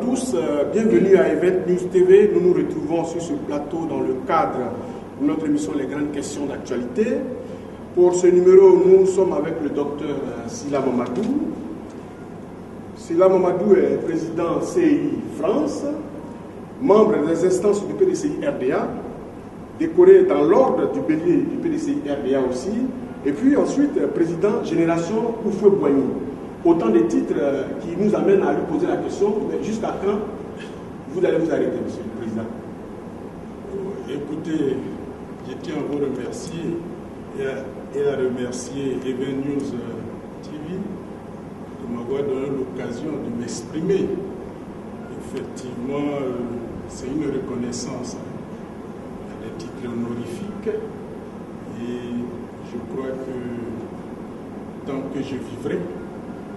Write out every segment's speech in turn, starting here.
tous, bienvenue à Event News TV. Nous nous retrouvons sur ce plateau dans le cadre de notre émission Les Grandes Questions d'Actualité. Pour ce numéro, nous sommes avec le docteur Sylla Mamadou. Sylla Mamadou est président CI France, membre des instances du PDCI RDA, décoré dans l'ordre du bélier du PDCI RDA aussi, et puis ensuite président Génération Houphouët-Boigny. Autant de titres qui nous amènent à lui poser la question, mais jusqu'à quand vous allez vous arrêter, monsieur le président? Écoutez, je tiens à vous remercier et à remercier Event News TV de m'avoir donné l'occasion de m'exprimer. Effectivement, c'est une reconnaissance. Il y a des titres honorifiques et je crois que tant que je vivrai,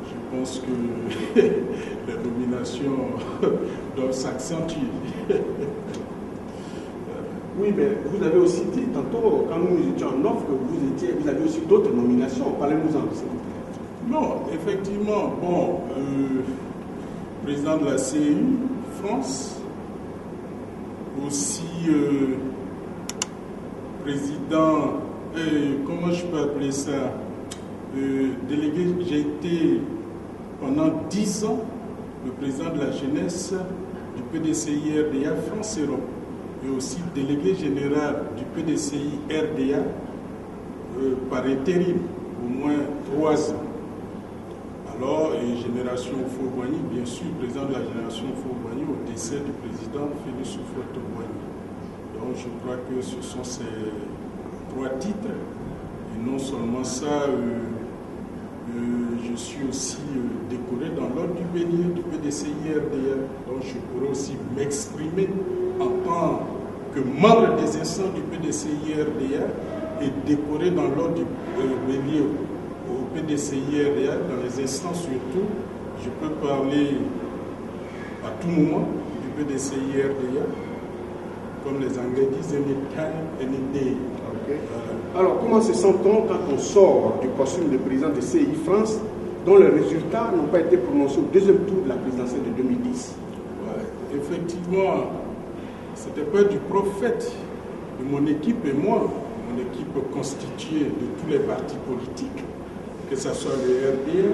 je pense que les nominations doivent s'accentuer. Oui, mais vous avez aussi dit tantôt, quand nous étions en offre, que vous avez aussi d'autres nominations. Parlez-nous-en, s'il vous plaît. Non, effectivement, bon, président de la CI France, aussi président, comment je peux appeler ça, délégué, j'ai été pendant 10 ans le président de la jeunesse du PDCI RDA France-Europe et aussi délégué général du PDCI RDA par intérim, au moins 3 ans. Alors, Génération Houphouët-Boigny, bien sûr, président de la Génération Houphouët-Boigny au décès du président Félix Houphouët-Boigny. Donc, je crois que ce sont ces 3 titres. Et non seulement ça, je suis aussi décoré dans l'ordre du bélier du PDCI RDA. Donc je pourrais aussi m'exprimer en tant que membre des instances du PDCI RDA et décoré dans l'ordre du bélier au PDCI RDA, dans les instances surtout. Je peux parler à tout moment du PDCI RDA, comme les Anglais disent, anytime, any day. Okay. Alors, comment se sent-on quand on sort du costume de président de CI France, dont les résultats n'ont pas été prononcés au deuxième tour de la présidentielle de 2010? Ouais, effectivement, c'était pas du prophète de mon équipe et moi, mon équipe constituée de tous les partis politiques, que ce soit le RDA,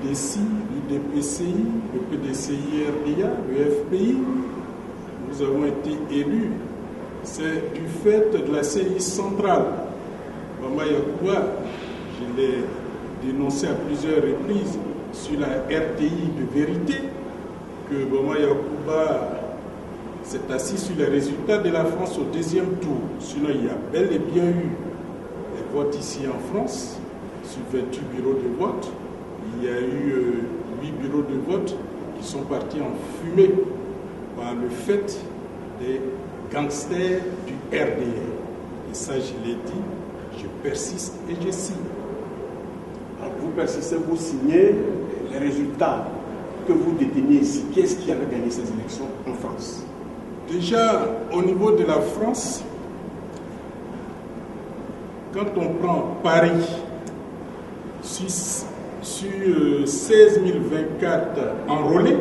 l'UDC, l'UDPCI, le PDCI RDA, le FPI. Nous avons été élus. C'est du fait de la CI centrale. Bamba Yacouba, je l'ai dénoncé à plusieurs reprises sur la RTI de vérité, que Bamba Yacouba s'est assis sur les résultats de la France au deuxième tour. Sinon, il y a bel et bien eu des votes ici en France, sur 28 bureaux de vote. Il y a eu 8 bureaux de vote qui sont partis en fumée par le fait des gangsters du RDA. Et ça, je l'ai dit, je persiste et je signe. Alors, vous persistez, vous signez les résultats que vous déteniez ici. Qui est-ce qui avait gagné ces élections en France? Déjà, au niveau de la France, quand on prend Paris, sur 16 024 enrôlés,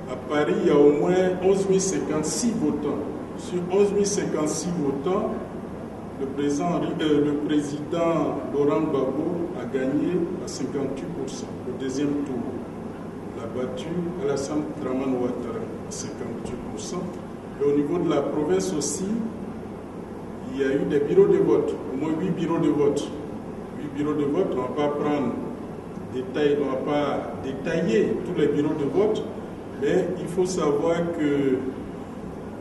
à Paris, il y a au moins 11 056 votants. Sur 11 056 votants, le président Laurent Gbagbo a gagné à 58%, le deuxième tour. Il a battu Alassane Dramane Ouattara à 58%. Et au niveau de la province aussi, il y a eu des bureaux de vote, au moins 8 bureaux de vote. 8 bureaux de vote, on ne va pas prendre détail, on ne va pas détailler tous les bureaux de vote. Mais il faut savoir que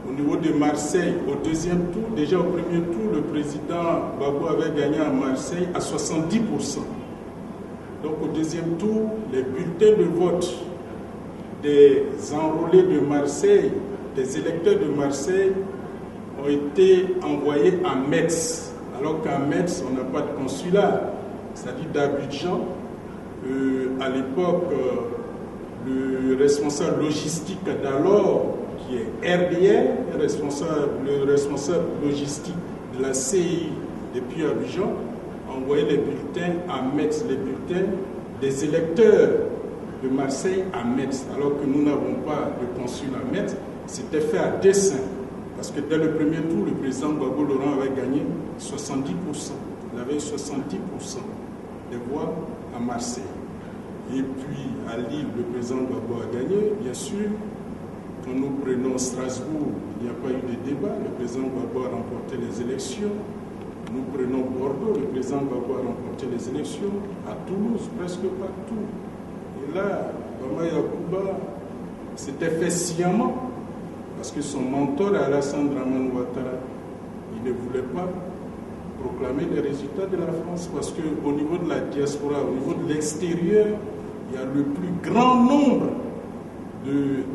au niveau de Marseille, au deuxième tour, déjà au premier tour, le président Gbagbo avait gagné à Marseille à 70%. Donc au deuxième tour, les bulletins de vote des enrôlés de Marseille, des électeurs de Marseille, ont été envoyés à Metz. Alors qu'à Metz, on n'a pas de consulat, c'est-à-dire d'Abidjan. À l'époque, le responsable logistique d'alors, qui est RDA, le responsable logistique de la CI depuis Abidjan, a envoyé les bulletins à Metz, les bulletins des électeurs de Marseille à Metz, alors que nous n'avons pas de consul à Metz. C'était fait à dessein, parce que dès le premier tour, le président Gbagbo Laurent avait gagné 70%. Il avait 70% des voix à Marseille. Et puis à Lille, le président Gbagbo a gagné. Bien sûr, quand nous prenons Strasbourg, il n'y a pas eu de débat. Le président Gbagbo a remporté les élections. Nous prenons Bordeaux, le président Gbagbo a remporté les élections. À Toulouse, presque partout. Et là, Bama Yakuba s'était fait sciemment, parce que son mentor, Alassane Dramane Ouattara, il ne voulait pas proclamer les résultats de la France, parce qu'au niveau de la diaspora, au niveau de l'extérieur, il y a le plus grand nombre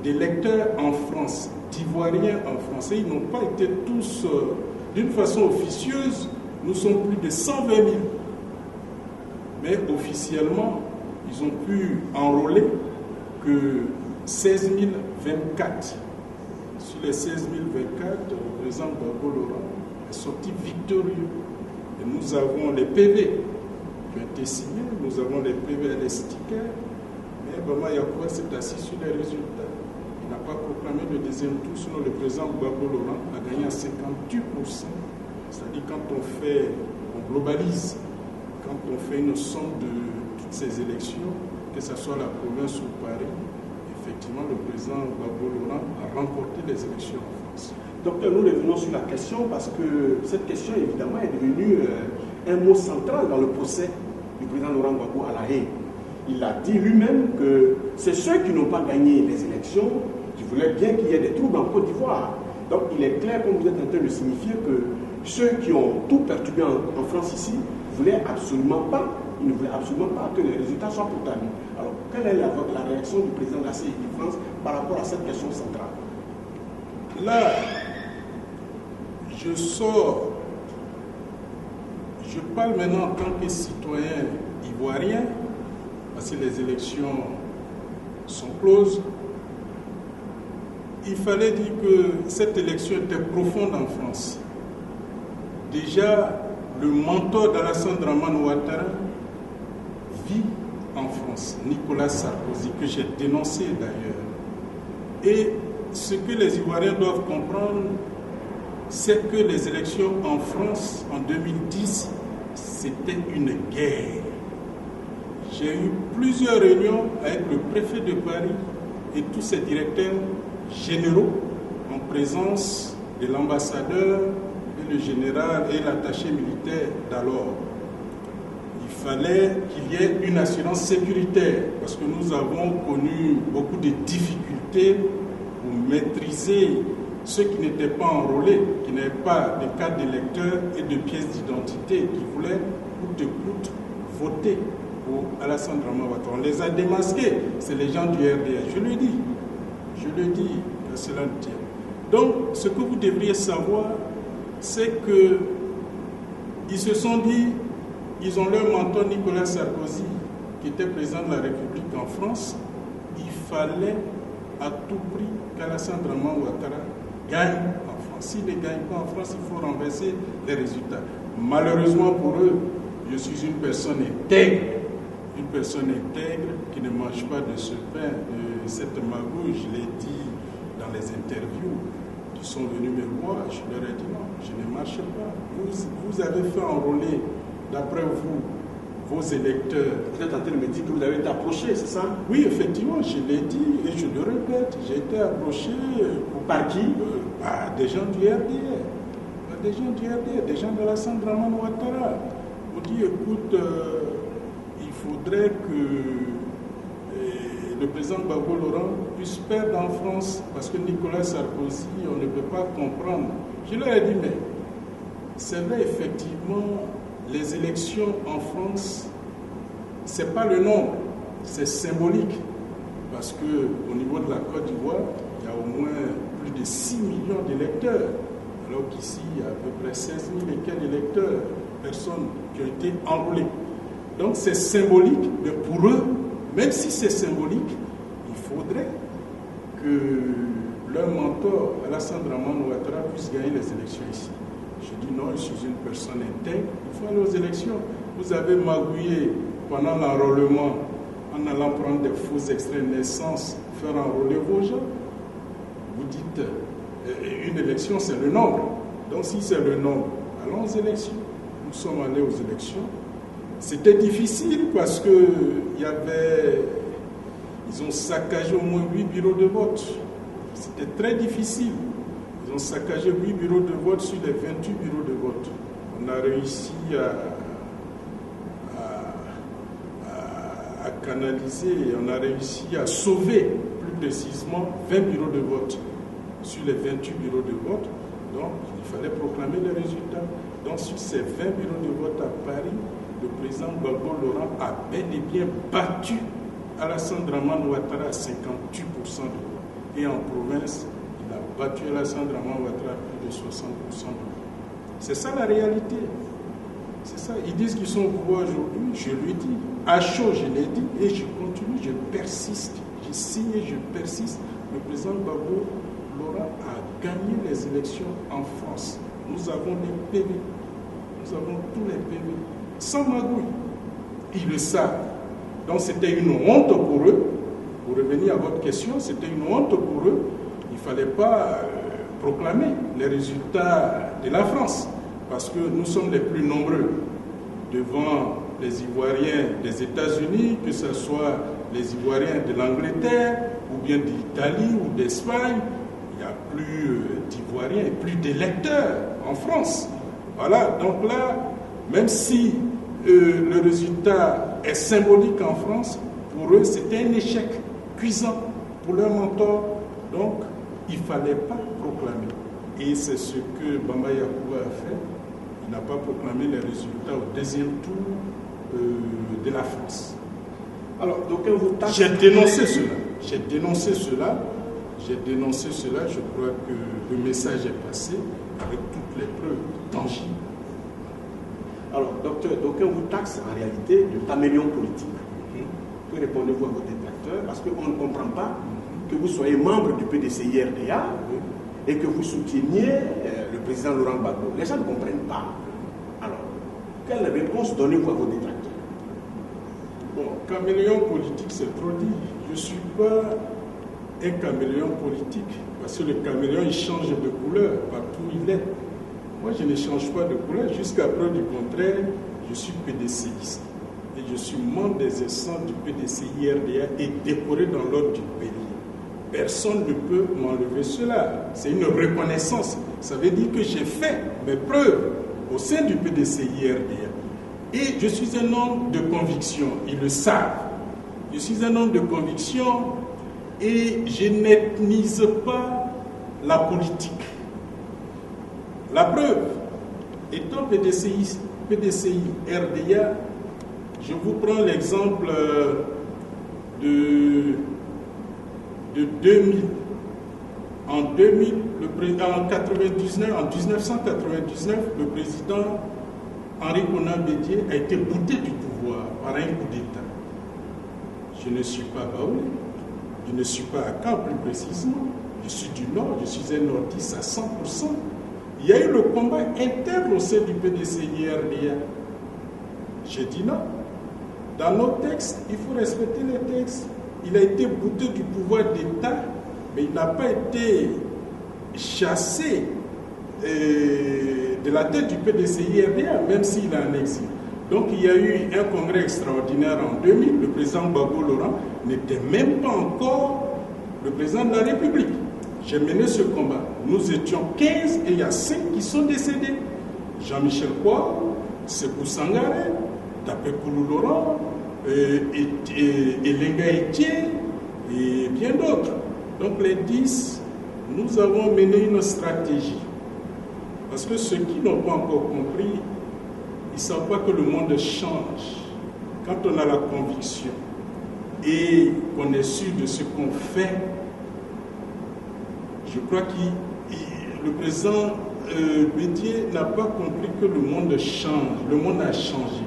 d'électeurs en France, d'Ivoiriens en France. Et ils n'ont pas été tous, d'une façon officieuse, nous sommes plus de 120 000. Mais officiellement, ils ont pu enrôler que 16 024. Sur les 16 024, le président Gbagbo Laurent est sorti victorieux. Et nous avons les PV qui ont été signés, nous avons les PV et les stickers, mais Bama Yakuba s'est assis sur les résultats. Il n'a pas proclamé le deuxième tour, sinon le président Gbagbo Laurent a gagné à 58%. C'est-à-dire on globalise, quand on fait une somme de toutes ces élections, que ce soit la province ou Paris, effectivement, le président Gbagbo Laurent a remporté les élections en France. Docteur, nous revenons sur la question parce que cette question, évidemment, est devenue un mot central dans le procès du président Laurent Gbagbo à La Haye. Il a dit lui-même que c'est ceux qui n'ont pas gagné les élections qui voulaient bien qu'il y ait des troubles en Côte d'Ivoire. Donc, il est clair, comme vous êtes en train de signifier, que ceux qui ont tout perturbé en France ici ils ne voulaient absolument pas que les résultats soient proclamés. Alors, quelle est la réaction du président de la CEI de France par rapport à cette question centrale? Là, je parle maintenant en tant que citoyen ivoirien, parce que les élections sont closes. Il fallait dire que cette élection était profonde en France. Déjà, le mentor d'Alassane Dramane Ouattara vit en France, Nicolas Sarkozy, que j'ai dénoncé d'ailleurs. Et ce que les Ivoiriens doivent comprendre, c'est que les élections en France en 2010, c'était une guerre. J'ai eu plusieurs réunions avec le préfet de Paris et tous ses directeurs généraux en présence de l'ambassadeur et le général et l'attaché militaire d'alors. Il fallait qu'il y ait une assurance sécuritaire parce que nous avons connu beaucoup de difficultés pour maîtriser ceux qui n'étaient pas enrôlés, qui n'avaient pas de carte d'électeur et de pièces d'identité, qui voulaient coûte que coûte voter pour Alassane Dramane Ouattara. On les a démasqués, c'est les gens du RDS. Je le dis, que cela ne tient. Donc, ce que vous devriez savoir, c'est qu'ils se sont dit, ils ont leur mentor Nicolas Sarkozy, qui était président de la République en France, il fallait à tout prix qu'Alassane Dramane Ouattara gagne en France. S'il ne gagne pas en France, il faut renverser les résultats. Malheureusement pour eux, je suis une personne intègre qui ne mange pas de ce pain, de cette magouille. Je l'ai dit dans les interviews qui sont venus me voir, je leur ai dit non, je ne marche pas. Vous avez fait enrôler, d'après vous, vos électeurs. Vous êtes en train de me dire que vous avez été approché, c'est ça? Oui, effectivement, je l'ai dit et je le répète. J'ai été approché par qui? Des gens du RDR. Des gens du RDR, des gens de Alassane Dramane Ouattara. On dit, écoute, il faudrait que le président Gbagbo Laurent puisse perdre en France parce que Nicolas Sarkozy, on ne peut pas comprendre. Je leur ai dit, mais c'est vrai, effectivement, les élections en France, ce n'est pas le nombre, c'est symbolique. Parce qu'au niveau de la Côte d'Ivoire, il y a au moins plus de 6 millions d'électeurs. Alors qu'ici, il y a à peu près 16 000 et quelques électeurs, personnes qui ont été enrôlées. Donc c'est symbolique, mais pour eux, même si c'est symbolique, il faudrait que leur mentor, Alassane Dramane Ouattara, puisse gagner les élections ici. Je dis non, je suis une personne intègre, il faut aller aux élections. Vous avez magouillé pendant l'enrôlement en en allant prendre des faux extraits de naissance, faire enrôler vos gens. Vous dites, une élection, c'est le nombre. Donc si c'est le nombre, allons aux élections. Nous sommes allés aux élections. C'était difficile parce que ils ont saccagé au moins 8 bureaux de vote. C'était très difficile. Ils ont saccagé 8 bureaux de vote sur les 28 bureaux de vote. On a réussi à canaliser, on a réussi à sauver plus précisément 20 bureaux de vote sur les 28 bureaux de vote. Donc il fallait proclamer les résultats. Donc sur ces 20 bureaux de vote à Paris, le président Gbagbo Laurent a bel et bien battu Alassane Dramane Ouattara à 58% de voix. Et en province, il a battu Alassane Dramane Ouattara à plus de 60% de voix. C'est ça la réalité. C'est ça. Ils disent qu'ils sont au pouvoir aujourd'hui. Je lui dis. À chaud, je l'ai dit. Et je continue, je persiste. J'ai signé, je persiste. Le président Gbagbo Laurent a gagné les élections en France. Nous avons les PV. Nous avons tous les PV. Sans magouille. Ils le savent. Donc c'était une honte pour eux. Pour revenir à votre question, c'était une honte pour eux. Il ne fallait pas proclamer les résultats de la France. Parce que nous sommes les plus nombreux devant les Ivoiriens des États-Unis, que ce soit les Ivoiriens de l'Angleterre, ou bien d'Italie ou d'Espagne. Il y a plus d'Ivoiriens et plus d'électeurs en France. Voilà, donc là, même si le résultat est symbolique en France, pour eux, c'était un échec cuisant pour leur mentor. Donc, il ne fallait pas proclamer. Et c'est ce que Bamba Yakuba a fait. Il n'a pas proclamé les résultats au deuxième tour de la France. Alors, donc, j'ai dénoncé cela. Je crois que le message est passé avec toutes les preuves tangibles. Alors, docteur, d'aucuns vous taxent en réalité de caméléon politique. Que répondez-vous à vos détracteurs? Parce qu'on ne comprend pas que vous soyez membre du PDCI-RDA et que vous souteniez le président Laurent Gbagbo. Les gens ne comprennent pas. Alors, quelle réponse donnez-vous à vos détracteurs? Bon, caméléon politique, c'est trop dit. Je ne suis pas un caméléon politique, parce que le caméléon, il change de couleur partout où il est. Moi, je ne change pas de couleur. Jusqu'à preuve du contraire, je suis PDCiste. Et je suis membre des instances du PDCI-RDA et décoré dans l'ordre du pays. Personne ne peut m'enlever cela. C'est une reconnaissance. Ça veut dire que j'ai fait mes preuves au sein du PDCI-RDA. Et je suis un homme de conviction. Ils le savent. Je suis un homme de conviction et je n'ethnise pas la politique. La preuve, étant PDCI-RDA, je vous prends l'exemple de 2000. En 2000, en 1999, le président Henri Konan Bédié a été bouté du pouvoir par un coup d'État. Je ne suis pas baoulé, je ne suis pas à Caen plus précisément, je suis du Nord, je suis un nordiste à 100%. Il y a eu le combat interne au sein du PDCI-RDA. J'ai dit non. Dans nos textes, il faut respecter les textes. Il a été bouté du pouvoir d'État, mais il n'a pas été chassé de la tête du PDCI-RDA, même s'il est en exil. Donc il y a eu un congrès extraordinaire en 2000. Le président Gbagbo Laurent n'était même pas encore le président de la République. J'ai mené ce combat. Nous étions 15 et il y a 5 qui sont décédés. Jean-Michel Kouar, Sekou Sangaré, Tapé Koulou Laurent, Elenga Etienne et bien d'autres. Donc les 10, nous avons mené une stratégie. Parce que ceux qui n'ont pas encore compris, ils ne savent pas que le monde change. Quand on a la conviction et qu'on est sûr de ce qu'on fait, je crois que le président Bédié n'a pas compris que le monde change. Le monde a changé.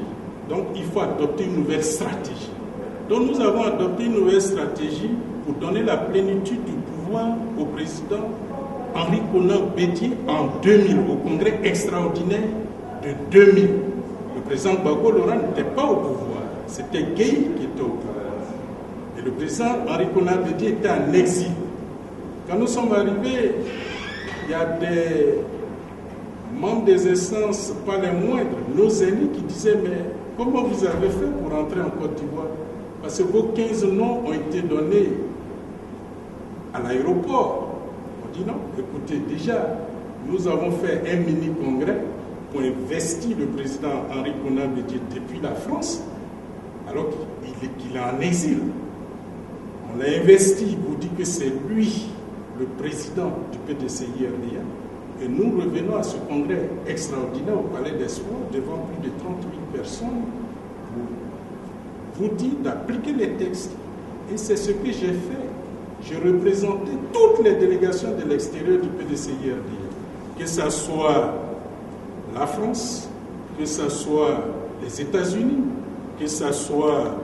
Donc il faut adopter une nouvelle stratégie. Donc nous avons adopté une nouvelle stratégie pour donner la plénitude du pouvoir au président Henri Konan Bédié en 2000, au congrès extraordinaire de 2000. Le président Gbagbo Laurent n'était pas au pouvoir. C'était Gueye qui était au pouvoir. Et le président Henri Konan Bédié était en exil. Quand nous sommes arrivés, il y a des membres des instances, pas les moindres, nos aînés qui disaient « Mais comment vous avez fait pour entrer en Côte d'Ivoire ?» Parce que vos 15 noms ont été donnés à l'aéroport. On dit non, écoutez, déjà, nous avons fait un mini-congrès pour investir le président Henri Konan Bédié depuis la France, alors qu'il est en exil. On l'a investi pour dire que c'est lui, le président du PDCI-RDA, et nous revenons à ce congrès extraordinaire au Palais des Sports devant plus de 30 000 personnes pour vous dire d'appliquer les textes. Et c'est ce que j'ai fait. J'ai représenté toutes les délégations de l'extérieur du PDCI-RDA, que ce soit la France, que ce soit les États-Unis, que ce soit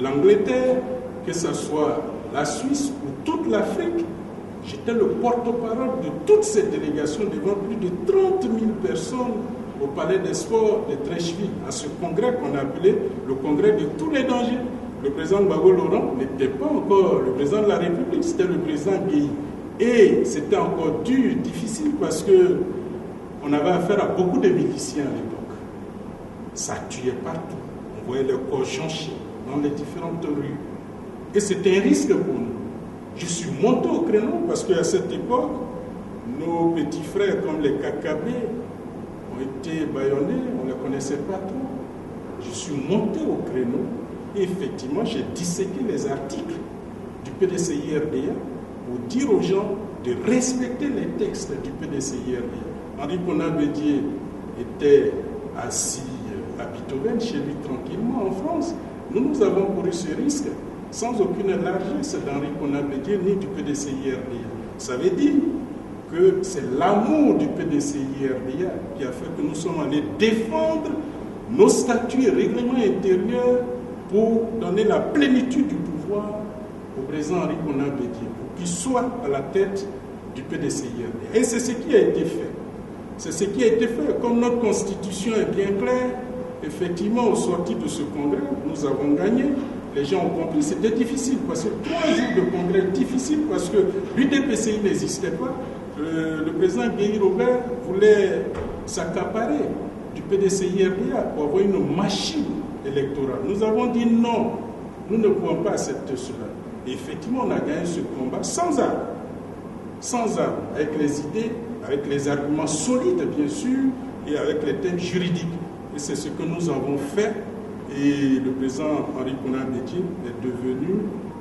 l'Angleterre, que ce soit la Suisse ou toute l'Afrique. J'étais le porte-parole de toutes ces délégations devant plus de 30 000 personnes au Palais des Sports de Treichville, à ce congrès qu'on appelait le congrès de tous les dangers. Le président Gbagbo Laurent n'était pas encore le président de la République, c'était le président Guéhi. Et c'était encore dur, difficile, parce qu'on avait affaire à beaucoup de miliciens à l'époque. Ça tuait partout. On voyait les corps chancher dans les différentes rues. Et c'était un risque pour nous. Je suis monté au créneau parce qu'à cette époque, nos petits frères comme les Kakabé ont été bâillonnés, on ne les connaissait pas trop. Je suis monté au créneau et effectivement, j'ai disséqué les articles du PDCI-RDA pour dire aux gens de respecter les textes du PDCI-RDA. Henri Konan Bédié était assis à Beethoven, chez lui tranquillement en France. Nous avons couru ce risque sans aucune largesse d'Henri Konan Bédié ni du PDCI-RDA. Ça veut dire que c'est l'amour du PDCI-RDA qui a fait que nous sommes allés défendre nos statuts et règlements intérieurs pour donner la plénitude du pouvoir au président Henri Konan Bédié, pour qu'il soit à la tête du PDCI-RDA. Et c'est ce qui a été fait. C'est ce qui a été fait. Comme notre constitution est bien claire, effectivement, au sortir de ce congrès, nous avons gagné. Les gens ont compris, c'était difficile, parce que 3 jours de congrès difficile, parce que l'UDPCI n'existait pas. Le président Guéhi Robert voulait s'accaparer du PDCI-RDA pour avoir une machine électorale. Nous avons dit non, nous ne pouvons pas accepter cela. Et effectivement, on a gagné ce combat sans armes, avec les idées, avec les arguments solides, bien sûr, et avec les thèmes juridiques. Et c'est ce que nous avons fait. Et le président Henri Konan Bédié est devenu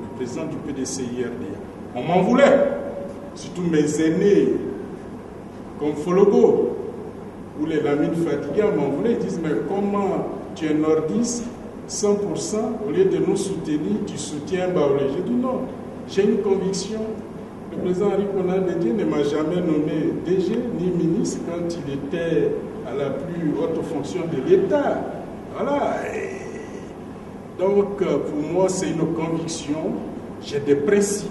le président du PDCI-RDA. On m'en voulait, surtout mes aînés, comme Fologo, ou les Lamine Fatiga m'en voulaient. Ils disent, mais comment tu es nordiste, 100%, au lieu de nous soutenir, tu soutiens Baoulé. J'ai dit non, j'ai une conviction. Le président Henri Konan Bédié ne m'a jamais nommé DG ni ministre quand il était à la plus haute fonction de l'État. Voilà. Donc, pour moi, c'est une conviction. J'ai des principes.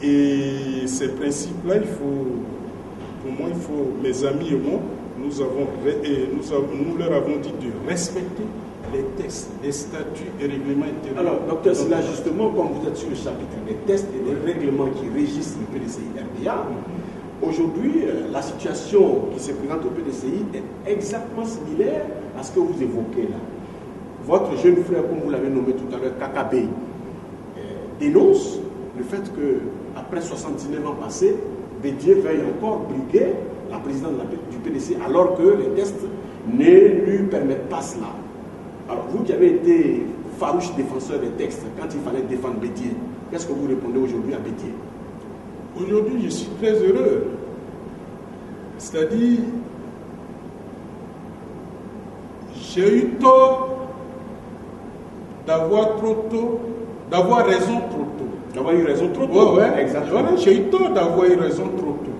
Et ces principes-là, mes amis et moi, nous leur avons dit de respecter les textes, les statuts et règlements intérieurs. Alors, docteur Sylla, justement, comme vous êtes sur le chapitre des textes et des règlements qui régissent le PDCI-RDA, aujourd'hui, la situation qui se présente au PDCI est exactement similaire à ce que vous évoquez là. Votre jeune frère, comme vous l'avez nommé tout à l'heure, Kakabé, dénonce le fait qu'après 79 ans passés, Bédié veuille encore briguer la présidente du PDC alors que les textes ne lui permettent pas cela. Alors, vous qui avez été farouche défenseur des textes, quand il fallait défendre Bédié, qu'est-ce que vous répondez aujourd'hui à Bédié? Aujourd'hui, je suis très heureux. C'est-à-dire, j'ai eu tort d'avoir raison trop tôt. D'avoir eu raison trop tôt. Ouais, exactement. Voilà, j'ai eu tort d'avoir eu raison trop tôt.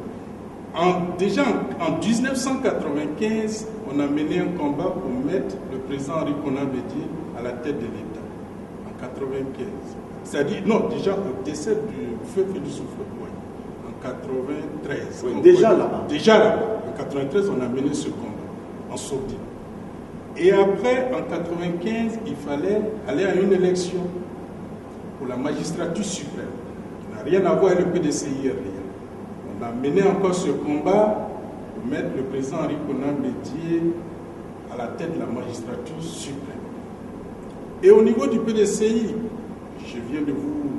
Déjà en 1995, on a mené un combat pour mettre le président Henri Konan Bédié à la tête de l'État. En 1995. C'est-à-dire, non, déjà au décès du feu Félix Houphouët-Boigny. En 1993. Oui, déjà là-bas. Déjà là-bas. En 1993, on a mené ce combat en sourdine. Et après, en 1995, il fallait aller à une élection. pour la magistrature suprême, qui n'a rien à voir avec le PDCI-RDA. On a mené encore ce combat pour mettre le président Henri Konan Bédié à la tête de la magistrature suprême. Et au niveau du PDCI, je viens de vous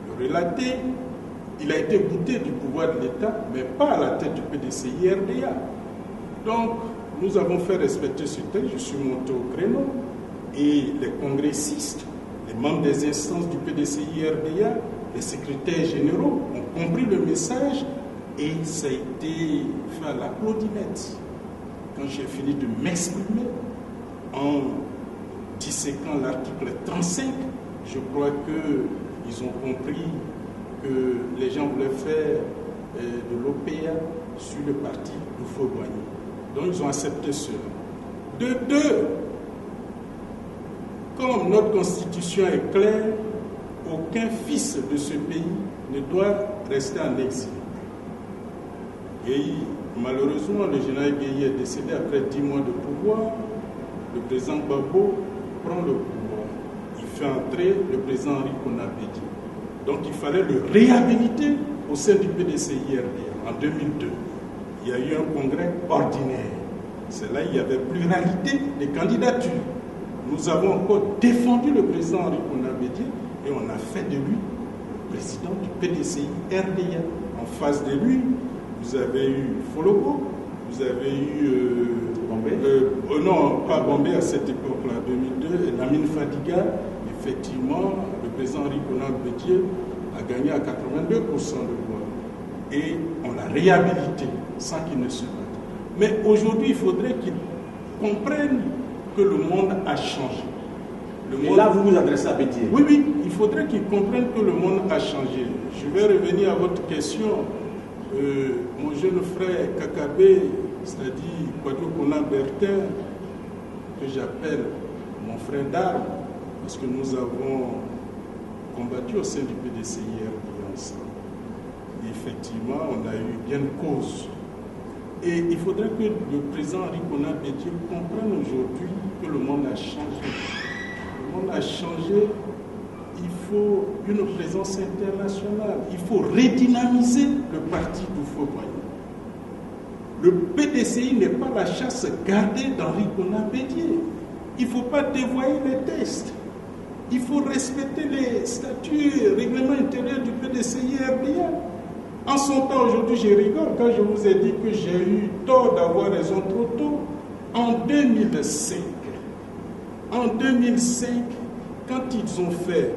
le relater, il a été bouté du pouvoir de l'État, mais pas à la tête du PDCI-RDA. Donc, nous avons fait respecter ce texte, je suis monté au créneau, et les congressistes, les membres des instances du PDCI-RDA, les secrétaires généraux ont compris le message et ça a été fait à l'applaudimètre. Quand j'ai fini de m'exprimer en disséquant l'article 35, je crois qu'ils ont compris que les gens voulaient faire de l'OPA sur le parti d'Houphouët-Boigny. Donc ils ont accepté cela. De deux, comme notre constitution est claire, aucun fils de ce pays ne doit rester en exil. Et malheureusement, le général Gueye est décédé après 10 mois de pouvoir. Le président Gbagbo prend le pouvoir. Il fait entrer le président Henri Konan Bédié. Donc il fallait le réhabiliter au sein du PDCI-RDA en 2002. Il y a eu un congrès ordinaire. C'est là qu'il y avait pluralité des candidatures. Nous avons encore défendu le président Henri Konan Bédié et on a fait de lui le président du PDCI-RDA. En face de lui, vous avez eu Folobo, vous avez eu Bombay. Non, pas Bombay à cette époque-là, 2002, et Lamine Fadiga. Effectivement, le président Henri Konan Bédié a gagné à 82% de voix. Et on l'a réhabilité sans qu'il ne se batte. Mais aujourd'hui, il faudrait qu'ils comprennent que le monde a changé. Et là, vous vous adressez à Bédié. Oui, oui, il faudrait qu'ils comprennent que le monde a changé. Je vais revenir à votre question. Mon jeune frère Kakabé, c'est-à-dire Kwadwo Konan Bertin, que j'appelle mon frère d'armes, parce que nous avons combattu au sein du PDCI-RDA ensemble. Et effectivement, on a eu gain de cause. Et il faudrait que le président Henri Konan Bédié comprenne aujourd'hui que le monde a changé. Le monde a changé. Il faut une présence internationale. Il faut redynamiser le parti d'Houphouët-Boigny. Le PDCI n'est pas la chasse gardée d'Henri Konan Bédié. Il ne faut pas dévoyer les textes. Il faut respecter les statuts et règlements intérieurs du PDCI-RDA. En son temps, aujourd'hui, je rigole quand je vous ai dit que j'ai eu tort d'avoir raison trop tôt. En 2005, quand ils ont fait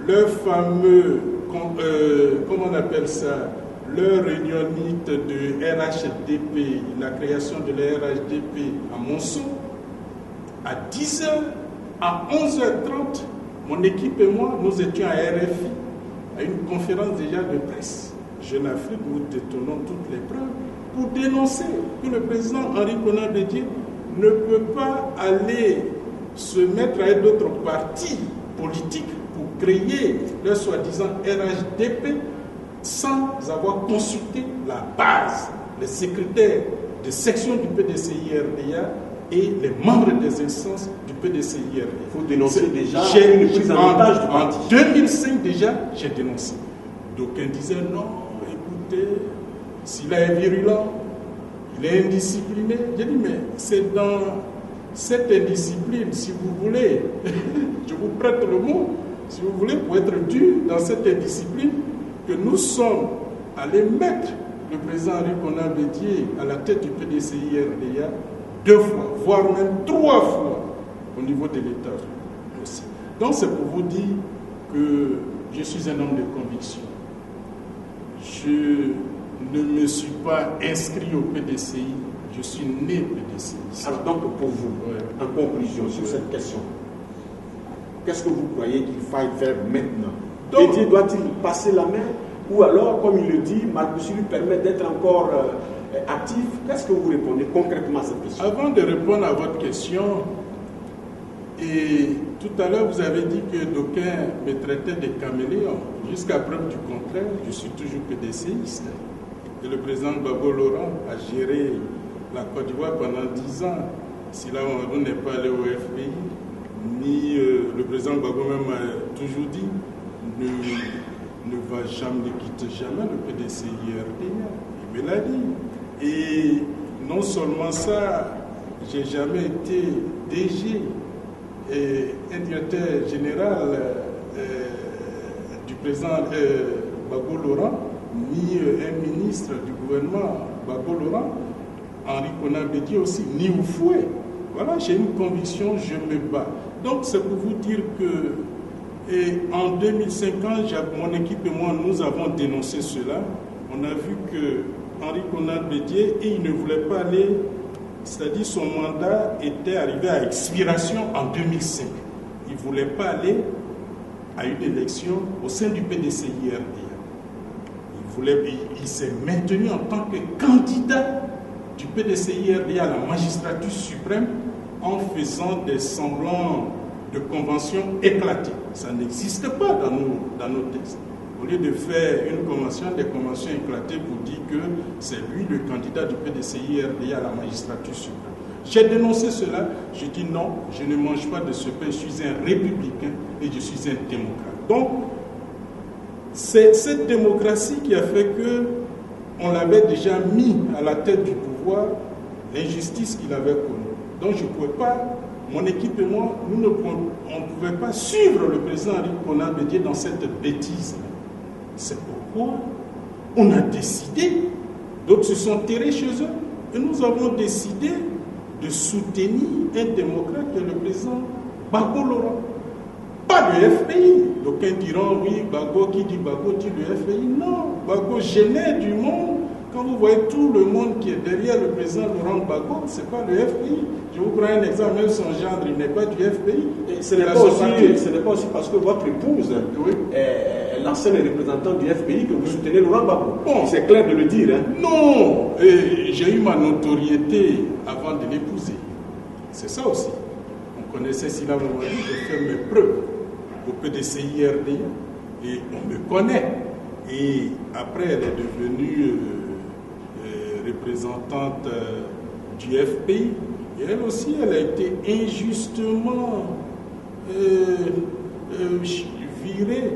leur fameux, comment on appelle ça, leur réunionnite de RHDP, la création de la RHDP à Monceau, à 10h, à 11h30, mon équipe et moi, nous étions à RFI, à une conférence déjà de presse. Jeune Afrique, nous détenons toutes les preuves pour dénoncer que le président Henri Konan Bédié ne peut pas aller se mettre avec d'autres partis politiques pour créer leur soi-disant RHDP sans avoir consulté la base, les secrétaires de section du PDCI-RDA et les membres des instances du PDCI-RDA. Il faut dénoncer déjà une prise en otage du parti. En 2005 déjà, j'ai dénoncé. D'aucuns disaient non, écoutez, s'il est virulent, il est indiscipliné. J'ai dit, mais c'est dans cette indiscipline, si vous voulez, je vous prête le mot, si vous voulez, pour être dur dans cette indiscipline, que nous sommes allés mettre le président Henri Konan Bédié à la tête du PDCI-RDA 2 fois, voire même 3 fois au niveau de l'État aussi. Donc c'est pour vous dire que je suis un homme de conviction. Je ne me suis pas inscrit au PDCI, je suis né PDCI. Alors donc pour vous, en conclusion sur cette question, qu'est-ce que vous croyez qu'il faille faire maintenant? Bédié doit-il passer la main? Ou alors, comme il le dit, Marc-Boussy lui permet d'être encore actif? Qu'est-ce que vous répondez concrètement à cette question? Avant de répondre à votre question, et tout à l'heure vous avez dit que d'aucuns me traitaient de caméléon. Jusqu'à preuve du contraire, je suis toujours PDCiste. Et le président Gbagbo Laurent a géré la Côte d'Ivoire pendant 10 ans. Si là on n'est pas allé au FPI, ni le président Gbagbo même a toujours dit ne quitte jamais le PDCI-RDA. Il me l'a dit. Et non seulement ça, j'ai jamais été DG et un directeur général du président Gbagbo Laurent, ni un ministre du gouvernement Gbagbo Laurent, Henri Konan Bédié aussi, ni Oufoué. Voilà, j'ai une conviction, je me bats. Donc c'est pour vous dire que en 2005, mon équipe et moi, nous avons dénoncé cela. On a vu que Henri Konan Bédié, il ne voulait pas aller, c'est-à-dire son mandat était arrivé à expiration en 2005. Il ne voulait pas aller à une élection au sein du PDCI-RDA. Il s'est maintenu en tant que candidat du PDCI-RDA à la magistrature suprême en faisant des semblants de conventions éclatées. Ça n'existe pas dans nos textes. Au lieu de faire une convention, des conventions éclatées pour dire que c'est lui le candidat du PDCI-RDA à la magistrature suprême. J'ai dénoncé cela, je dis non, je ne mange pas de ce pain, je suis un républicain et je suis un démocrate. Donc, c'est cette démocratie qui a fait que on l'avait déjà mis à la tête du pouvoir, l'injustice qu'il avait connue. Donc je ne pouvais pas, mon équipe et moi, on ne pouvait pas suivre le président Henri Konan Bédié dans cette bêtise. C'est pourquoi on a décidé, d'autres se sont terrés chez eux, et nous avons décidé de soutenir un démocrate qui est le président Gbagbo Laurent. Pas le FPI. D'aucuns diront, oui, Gbagbo, qui dit Gbagbo dit le FPI. Non, Gbagbo gênait du monde. Quand vous voyez tout le monde qui est derrière le président Laurent Gbagbo, ce n'est pas le FPI. Je vous prends un exemple, même son gendre, il n'est pas du FPI. Et ce n'est pas aussi parce que votre épouse est l'ancienne représentante du FPI que vous soutenez Laurent Gbagbo. Bon, c'est clair de le dire. Hein. Non, j'ai eu ma notoriété avant de l'épouser. C'est ça aussi. On connaissait Sylla Mamadi, j'ai fait mes preuves au PDCI-RDA et on me connaît. Et après, elle est devenue représentante du FPI. Et elle aussi, elle a été injustement virée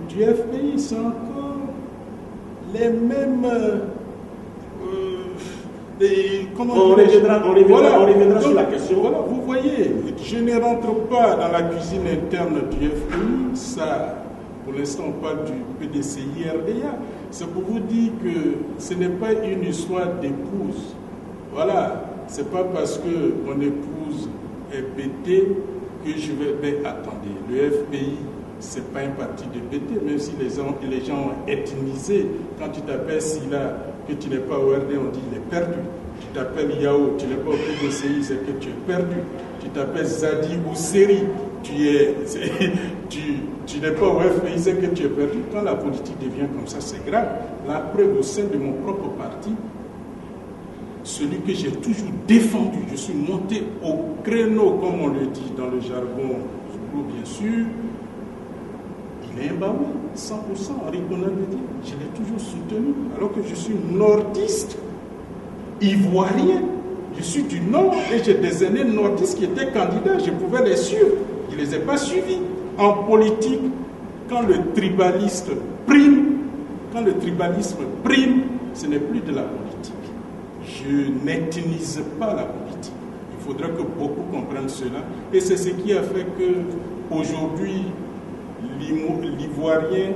du FPI. C'est encore les mêmes... on reviendra sur la question. Voilà, vous voyez, je ne rentre pas dans la cuisine interne du FPI. Ça, pour l'instant, on parle du PDCI-RDA. C'est pour vous dire que ce n'est pas une histoire d'épouse. Voilà, c'est pas parce que mon épouse est BT que je vais... Mais attendez, le FPI, c'est pas un parti de BT, même si les gens ont ethnisé. Quand tu t'appelles Sylla, que tu n'es pas au RD, on dit il est perdu. Tu t'appelles Yao, tu n'es pas au PDCI, c'est que tu es perdu. Tu t'appelles Zadi ou Seri, tu n'es pas au FPI, c'est que tu es perdu. Quand la politique devient comme ça, c'est grave. La preuve au sein de mon propre parti, celui que j'ai toujours défendu, je suis monté au créneau, comme on le dit dans le jargon Zoulou, bien sûr. Il est Mbaoui, 100%, Henri Konan Bédié. Je l'ai toujours soutenu, alors que je suis nordiste, ivoirien. Je suis du Nord et j'ai des aînés nordistes qui étaient candidats. Je pouvais les suivre. Je ne les ai pas suivis. En politique, quand le tribalisme prime, ce n'est plus de la politique. Je n'ethnise pas la politique. Il faudrait que beaucoup comprennent cela. Et c'est ce qui a fait qu'aujourd'hui, l'Ivoirien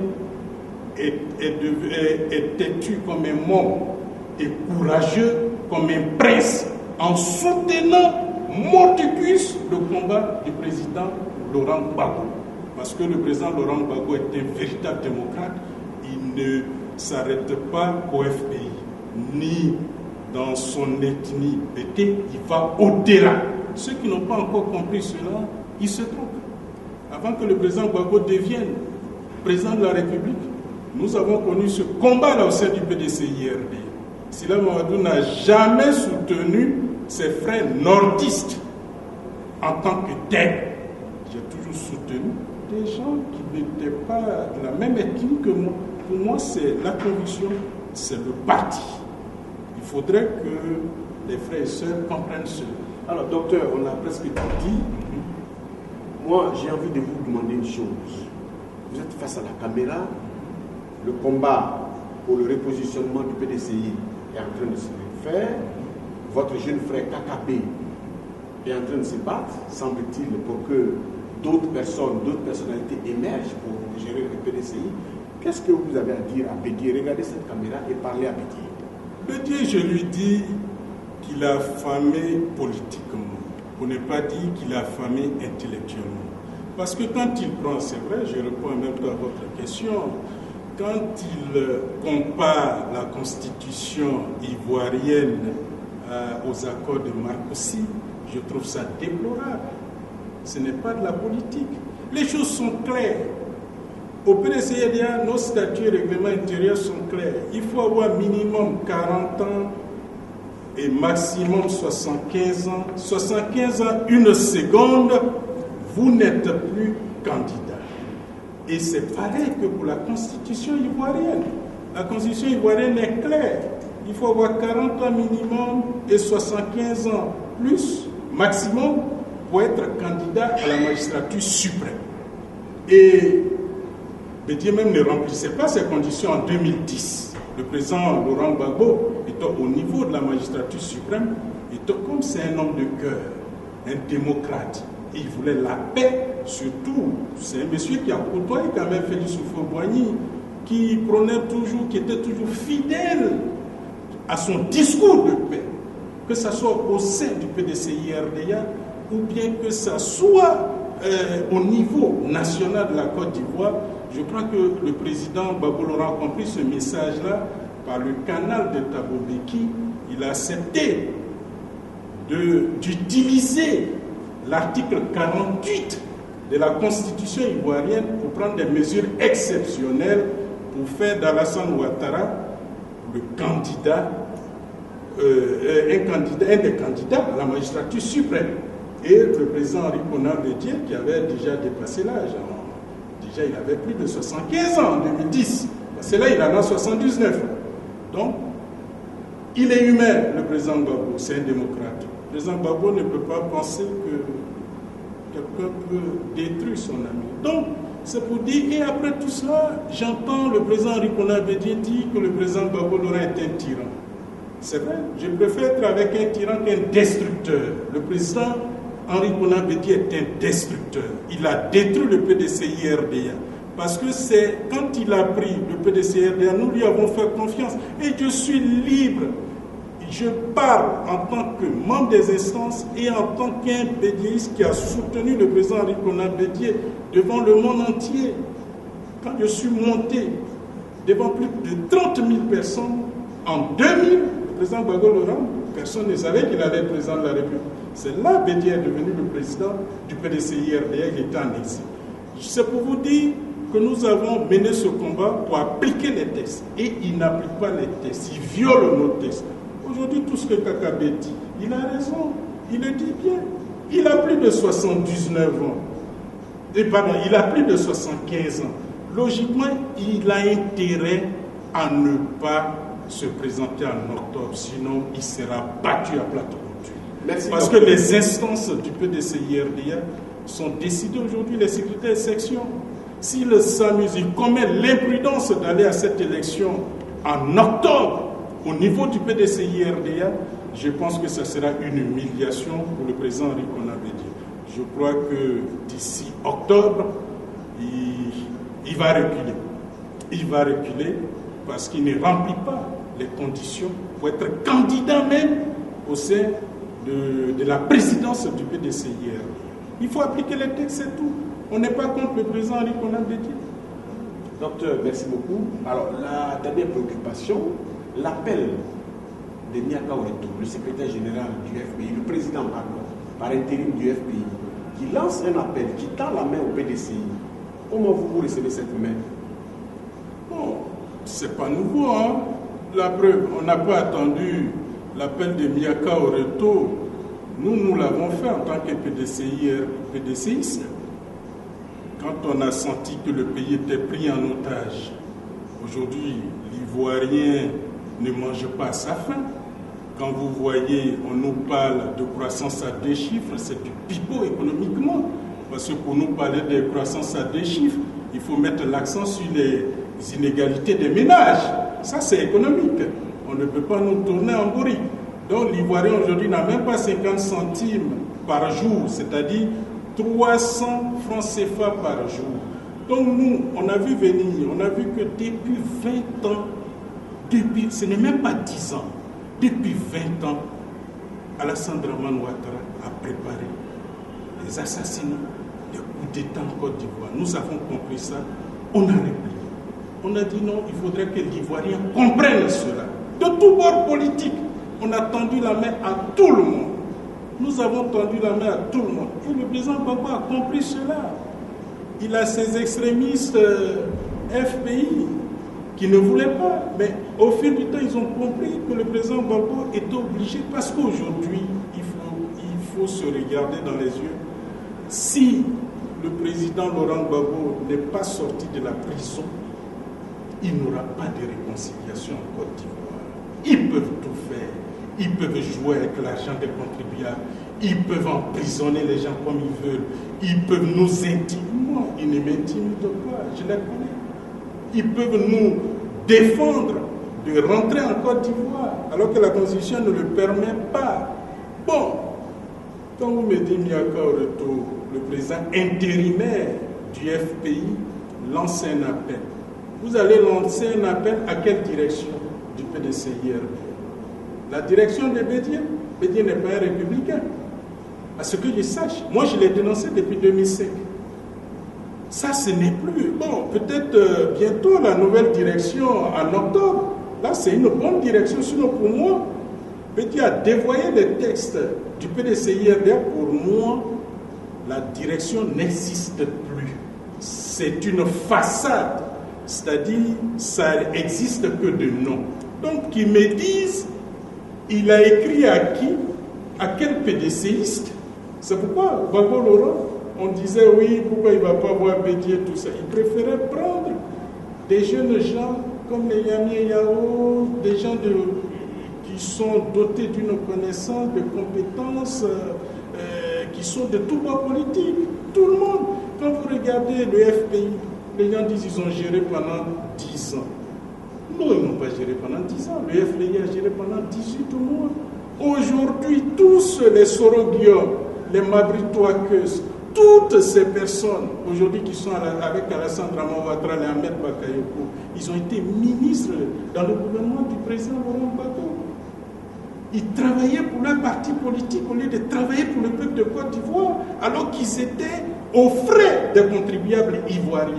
est têtu comme un mort et courageux comme un prince en soutenant mordicus le combat du président Laurent Gbagbo. Parce que le président Laurent Gbagbo est un véritable démocrate. Il ne s'arrête pas au FPI, ni dans son ethnie BT, il va au-delà. Ceux qui n'ont pas encore compris cela, ils se trompent. Avant que le président Gbagbo devienne président de la République, nous avons connu ce combat-là au sein du PDCI-RDA. Sylla Mamadou n'a jamais soutenu ses frères nordistes en tant que tels. J'ai toujours soutenu des gens qui n'étaient pas de la même ethnie que moi. Pour moi, c'est la conviction, c'est le parti. Il faudrait que les frères et sœurs comprennent cela. Alors, docteur, on a presque tout dit. Moi, j'ai envie de vous demander une chose. vous êtes face à la caméra, le combat pour le repositionnement du PDCI est en train de se faire, votre jeune frère KKP est en train de se battre, semble-t-il, pour que d'autres personnalités émergent pour gérer le PDCI. Qu'est-ce que vous avez à dire à Bédié? Regardez cette caméra et parlez à Bédié. Bédié, je lui dis qu'il a affamé politiquement, pour ne pas dire qu'il a affamé intellectuellement. Parce que quand il prend, c'est vrai, je réponds en même temps à votre question, quand il compare la constitution ivoirienne aux accords de Marcoussis, je trouve ça déplorable. Ce n'est pas de la politique. Les choses sont claires. Au PDCI, nos statuts et règlements intérieurs sont clairs. Il faut avoir minimum 40 ans et maximum 75 ans. 75 ans, une seconde, vous n'êtes plus candidat. Et c'est pareil que pour la constitution ivoirienne. La constitution ivoirienne est claire. Il faut avoir 40 ans minimum et 75 ans plus, maximum, pour être candidat à la magistrature suprême. Et Bédié même ne remplissait pas ces conditions en 2010. Le président Laurent Gbagbo était au niveau de la magistrature suprême, était comme c'est un homme de cœur, un démocrate. Et il voulait la paix, surtout. C'est un monsieur qui a côtoyé quand même Félix Houphouët-Boigny, qui prônait toujours, qui était toujours fidèle à son discours de paix, que ce soit au sein du PDCI-RDA ou bien que ce soit au niveau national de la Côte d'Ivoire. Je crois que le président Gbagbo Laurent a compris ce message-là par le canal de Thabo Mbeki. Il a accepté d'utiliser l'article 48 de la Constitution ivoirienne pour prendre des mesures exceptionnelles pour faire d'Alassane Ouattara le candidat, un des candidats à la magistrature suprême. Et le président Henri Konan Bédié, qui avait déjà dépassé l'âge, déjà il avait plus de 75 ans en 2010, parce que là il en a 79. Donc, il est humain, le président Gbagbo, c'est un démocrate. Le président Gbagbo ne peut pas penser que quelqu'un peut détruire son ami. Donc, c'est pour dire, et après tout cela, j'entends le président Henri Konan Bédié dire que le président Gbagbo Laurent est un tyran. C'est vrai, je préfère être avec un tyran qu'un destructeur. Le président Henri Konan Bédié est un destructeur. Il a détruit le PDCI-RDA. Parce que c'est quand il a pris le PDCI-RDA, nous lui avons fait confiance. Et je suis libre. Je parle en tant que membre des instances et en tant qu'un bédiéiste qui a soutenu le président Henri Konan Bédié devant le monde entier. Quand je suis monté devant plus de 30 000 personnes en 2000, le président Gbagbo Laurent, personne ne savait qu'il allait être président de la République. C'est là que Bédié est devenu le président du PDCI-RDA, il était en exil. C'est pour vous dire que nous avons mené ce combat pour appliquer les textes. Et il n'applique pas les textes, il viole nos textes. Aujourd'hui, tout ce que Kakabe dit, il a raison, il le dit bien. Il a plus de 79 ans. Et pardon, il a plus de 75 ans. Logiquement, il a intérêt à ne pas se présenter en octobre, sinon il sera battu à plat couture. Parce que les instances du PDCI-RDA sont décidées aujourd'hui, les secrétaires de section. S'il s'amuse, il commet l'imprudence d'aller à cette élection en octobre, au niveau du PDCI-RDA, je pense que ce sera une humiliation pour le président Henri Konan Bédié. Je crois que d'ici octobre, il va reculer. Il va reculer parce qu'il ne remplit pas les conditions pour être candidat même au sein de la présidence du PDCI-RDA. Il faut appliquer les textes, c'est tout. On n'est pas contre le président Henri Konan Bédié. Docteur, merci beaucoup. Alors, la dernière préoccupation, l'appel de Miaka Oreto, le secrétaire général du FPI, le président par intérim du FPI, qui lance un appel, qui tend la main au PDCI. Comment vous recevez cette main? Bon, c'est pas nouveau, hein. La preuve, on n'a pas attendu l'appel de Miaka Oreto. Nous l'avons fait en tant que PDCiste. Quand on a senti que le pays était pris en otage, aujourd'hui, l'Ivoirien ne mange pas à sa faim. Quand vous voyez, on nous parle de croissance à 2 chiffres, c'est du pipeau économiquement. Parce que pour nous parler de croissance à 2 chiffres, il faut mettre l'accent sur les inégalités des ménages. Ça, c'est économique. On ne peut pas nous tourner en bourrique. Donc, l'Ivoirien aujourd'hui n'a même pas 50 centimes par jour, c'est-à-dire 300 francs CFA par jour. Donc, nous, on a vu venir, on a vu que depuis 20 ans, ce n'est même pas 10 ans, depuis 20 ans, Alassane Dramane Ouattara a préparé les assassinats, les coups d'État en Côte d'Ivoire. Nous avons compris ça, on a répliqué. On a dit non, il faudrait que l'Ivoirien comprenne cela. De tout bord politique, on a tendu la main à tout le monde. Nous avons tendu la main à tout le monde. Et le président Gbagbo a compris cela. Il a ses extrémistes FPI qui ne voulaient pas. Mais au fil du temps, ils ont compris que le président Gbagbo était obligé, parce qu'aujourd'hui, il faut se regarder dans les yeux. Si le président Laurent Gbagbo n'est pas sorti de la prison, il n'aura pas de réconciliation en Côte d'Ivoire. Ils peuvent tout faire. Ils peuvent jouer avec l'argent des contribuables. Ils peuvent emprisonner les gens comme ils veulent. Ils peuvent nous intimider. Moi, ils ne m'intimident pas, je les connais. Ils peuvent nous défendre de rentrer en Côte d'Ivoire, alors que la Constitution ne le permet pas. Bon, quand vous me dites Miaka Oreto, le président intérimaire du FPI, lance un appel. Vous allez lancer un appel à quelle direction du PDCIRD? La direction de Bédié. Bédié n'est pas un républicain. À ce que je sache. Moi, je l'ai dénoncé depuis 2005. Ça, ce n'est plus. Bon, peut-être bientôt la nouvelle direction en octobre. Là, c'est une bonne direction. Sinon, pour moi, Bédié a dévoyé les textes du PDCIRD. Pour moi, la direction n'existe plus. C'est une façade. C'est-à-dire, ça n'existe que de nom. Donc, qu'ils me disent, il a écrit à qui? À quel PDCiste? C'est pourquoi, Gbagbo Laurent, on disait, oui, pourquoi il ne va pas voir Bédié, tout ça. Il préférait prendre des jeunes gens comme les Yami Yao, des gens qui sont dotés d'une connaissance, de compétences, qui sont de tout bord politique. Tout le monde. Quand vous regardez le FPI, les gens disent qu'ils ont géré pendant 10 ans. Non, ils n'ont pas géré pendant 10 ans. Le FPI a géré pendant 18 mois. Aujourd'hui, tous les Soroguium, les Mabritoakeuses, toutes ces personnes, aujourd'hui qui sont avec Alassane Dramane Ouattara et Ahmed Bakayoko, ils ont été ministres dans le gouvernement du président Laurent Gbagbo. Ils travaillaient pour leur parti politique au lieu de travailler pour le peuple de Côte d'Ivoire, alors qu'ils étaient aux frais des contribuables ivoiriens.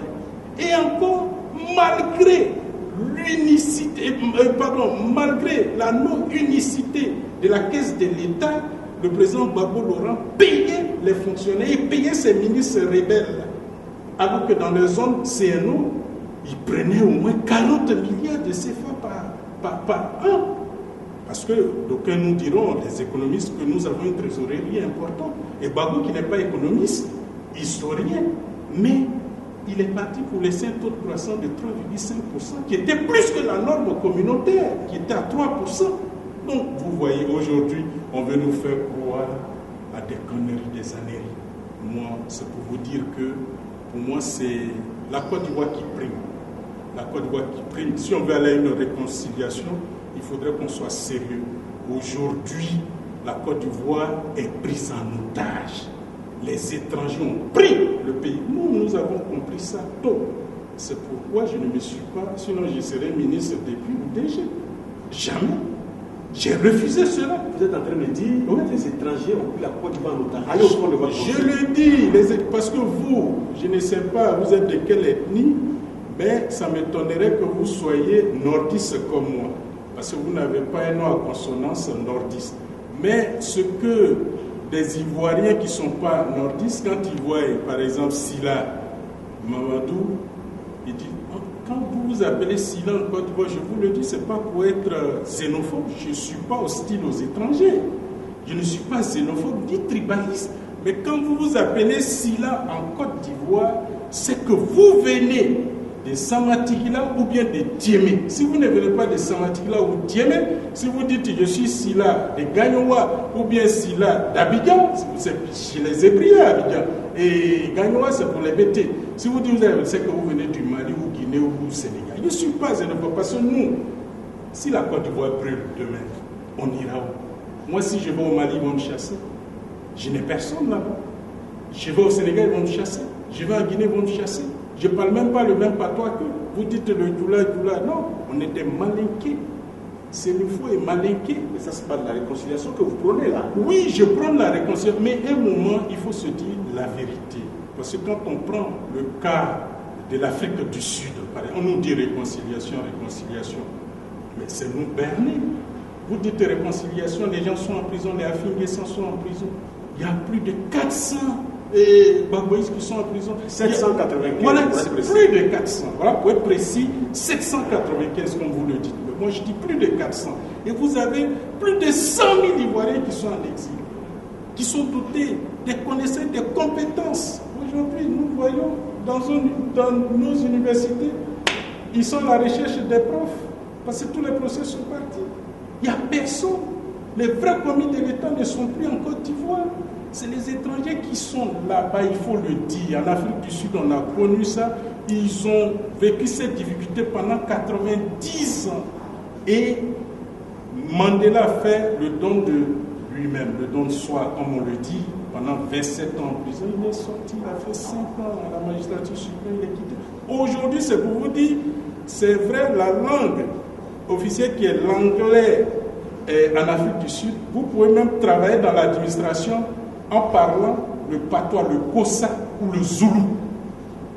Et encore, malgré malgré la non-unicité de la caisse de l'État, le président Gbagbo Laurent payait les fonctionnaires et payait ses ministres rebelles. Alors que dans les zones CNO, ils prenaient au moins 40 milliards de CFA par an. Parce que d'aucuns nous diront, les économistes, que nous avons une trésorerie importante. Et Gbagbo, qui n'est pas économiste, historien, mais il est parti pour laisser un taux de croissance de 3,5%, qui était plus que la norme communautaire, qui était à 3%. Donc, vous voyez, aujourd'hui, on veut nous faire croire à des conneries, des âneries. Moi, c'est pour vous dire que, pour moi, c'est la Côte d'Ivoire qui prime. La Côte d'Ivoire qui prime. Si on veut aller à une réconciliation, il faudrait qu'on soit sérieux. Aujourd'hui, la Côte d'Ivoire est prise en otage. Les étrangers ont pris le pays. Nous avons compris ça tôt. C'est pourquoi je ne me suis pas, sinon je serais ministre depuis ou DG. Jamais. J'ai refusé cela. Vous êtes en train de dire que les étrangers ont pris la Côte d'Ivoire en otage. Allez au fond de votre Je le dis, parce que vous, je ne sais pas, vous êtes de quelle ethnie, mais ça m'étonnerait que vous soyez nordiste comme moi. Parce que vous n'avez pas un nom à consonance nordiste. Mais ce que des Ivoiriens qui ne sont pas nordistes, quand ils voient, par exemple, Sila Mamadou, ils disent, quand vous vous appelez Sila en Côte d'Ivoire, je vous le dis, ce n'est pas pour être xénophobe, je ne suis pas hostile aux étrangers, je ne suis pas xénophobe ni tribaliste, mais quand vous vous appelez Sila en Côte d'Ivoire, c'est que vous venez de Samatigila ou bien de Diémé. Si vous ne venez pas de Samatigila ou Diémé, si vous dites je suis Sila de Gagnoua ou bien Sila d'Abidjan, c'est chez les Hébriens à Abidjan. Et Gagnoua, c'est pour les BT. Si vous dites c'est que vous venez du Mali ou Guinée ou Sénégal, je ne suis pas un parce que nous, si la Côte d'Ivoire brûle demain, on ira où? Moi, si je vais au Mali, ils vont me chasser. Je n'ai personne là-bas. Je vais au Sénégal, ils vont me chasser. Je vais en Guinée, ils vont me chasser. Je ne parle même pas le même patois que vous dites le Djoula. Non, on est des malinqués. C'est le faux et malinqué. Mais ça, c'est pas de la réconciliation que vous prenez là. Oui, je prends la réconciliation, mais à un moment, il faut se dire la vérité. Parce que quand on prend le cas de l'Afrique du Sud, on nous dit réconciliation. Mais c'est nous berner. Vous dites réconciliation, les gens sont en prison, les Afingessans sont en prison. Il y a plus de 400 Bagboïs qui sont en prison. 795. Voilà, c'est plus de 400. Voilà, pour être précis, 795 comme vous le dites. Mais moi je dis plus de 400. Et vous avez plus de 100 000 Ivoiriens qui sont en exil, qui sont dotés des connaissances, des compétences. Aujourd'hui, nous voyons dans nos universités, ils sont à la recherche des profs, parce que tous les procès sont partis. Il n'y a personne. Les vrais commis de l'État ne sont plus en Côte d'Ivoire. C'est les étrangers qui sont là-bas, il faut le dire. En Afrique du Sud, on a connu ça. Ils ont vécu cette difficulté pendant 90 ans. Et Mandela fait le don de lui-même, le don de soi, comme on le dit, pendant 27 ans en prison. Il est sorti, il a fait 5 ans à la magistrature suprême, il est quitté. Aujourd'hui, c'est pour vous dire, c'est vrai, la langue officielle qui est l'anglais en Afrique du Sud, vous pouvez même travailler dans l'administration en parlant le patois, le Kossa ou le Zoulou.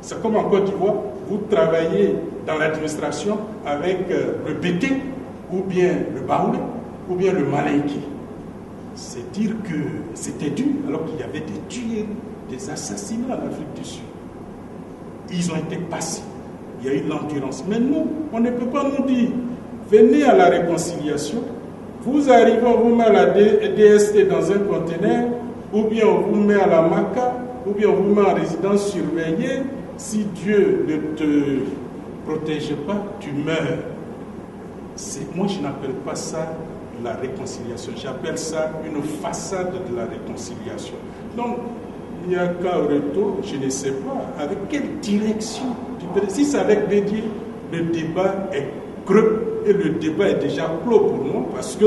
C'est comme en Côte d'Ivoire, vous travaillez dans l'administration avec le Bété, ou bien le Baoulé, ou bien le Malinké. C'est dire que c'était dur, alors qu'il y avait des tueries, des assassinats en Afrique du Sud. Ils ont été passés. Il y a eu l'endurance. Mais nous, on ne peut pas nous dire, venez à la réconciliation, vous arrivez, on vous met à la DST dans un conteneur, ou bien on vous met à la Maca, ou bien on vous met en résidence surveillée. Si Dieu ne te protège pas, tu meurs. Moi, je n'appelle pas ça la réconciliation. J'appelle ça une façade de la réconciliation. Donc, Miaka Reto, je ne sais pas avec quelle direction. Si c'est avec Bédié, le débat est creux et le débat est déjà clos pour moi parce que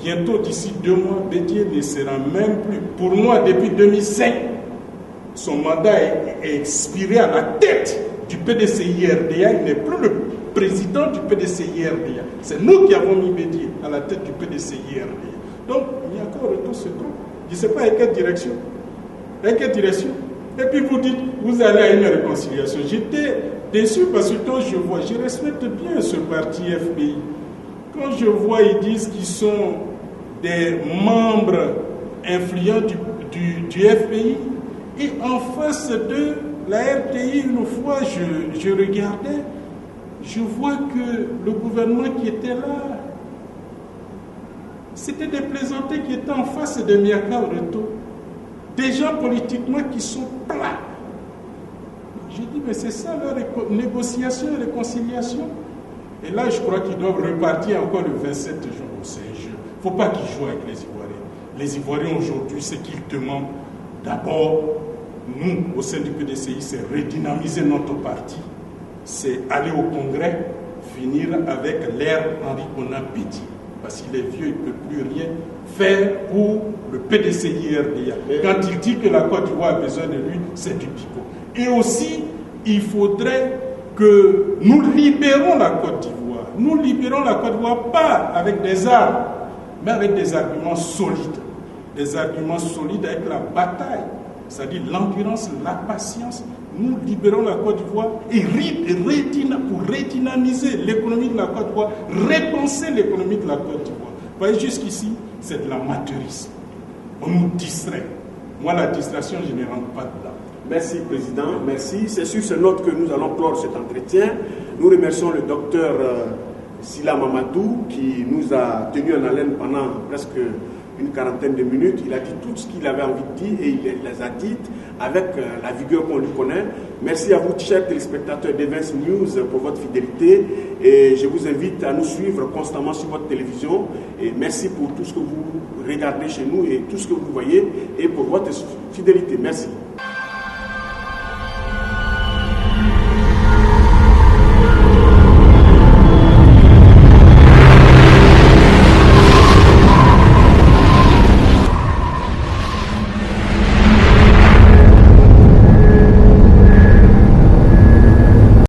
bientôt, d'ici 2 mois, Bédié ne sera même plus. Pour moi, depuis 2005, son mandat est expiré à la tête du PDCI-RDA. Il n'est plus le président du PDCI-RDA. C'est nous qui avons mis Bédié à la tête du PDCI-RDA. Donc, il y a encore retour ce truc. Je ne sais pas avec quelle direction. Avec quelle direction? Et puis vous dites, vous allez à une réconciliation. J'étais déçu parce que quand je vois, je respecte bien ce parti FPI. Quand je vois, ils disent qu'ils sont des membres influents du FPI. Et en face de la RTI, une fois, je regardais, je vois que le gouvernement qui était là, c'était des plaisantés qui étaient en face de Miaka Reto. Des gens politiquement qui sont plats. J'ai dit, mais c'est ça leur négociation et réconciliation. Et là, je crois qu'ils doivent repartir encore le 27 juin. Il ne faut pas qu'ils jouent avec les Ivoiriens. Les Ivoiriens aujourd'hui, ce qu'ils demandent, d'abord, nous, au sein du PDCI, c'est redynamiser notre parti. C'est aller au Congrès, finir avec l'ère Henri Konan Bédié. Parce qu'il est vieux, il ne peut plus rien faire pour le PDCI-RDA. Quand il dit que la Côte d'Ivoire a besoin de lui, c'est du pipeau. Et aussi, il faudrait que nous libérons la Côte d'Ivoire. Nous libérons la Côte d'Ivoire pas avec des armes, mais avec des arguments solides. Des arguments solides avec la bataille, c'est-à-dire l'endurance, la patience. Nous libérons la Côte d'Ivoire et pour redynamiser l'économie de la Côte d'Ivoire, repenser l'économie de la Côte d'Ivoire. Vous voyez, jusqu'ici, c'est de l'amateurisme. On nous distrait. Moi, la distraction, je ne rentre pas dedans. Merci, Président. Merci. C'est sur ce note que nous allons clore cet entretien. Nous remercions le docteur Sylla Mamadou qui nous a tenus en haleine pendant presque une quarantaine de minutes. Il a dit tout ce qu'il avait envie de dire et il les a dites avec la vigueur qu'on lui connaît. Merci à vous, chers téléspectateurs d'Events News, pour votre fidélité. Et je vous invite à nous suivre constamment sur votre télévision. Et merci pour tout ce que vous regardez chez nous et tout ce que vous voyez et pour votre fidélité. Merci.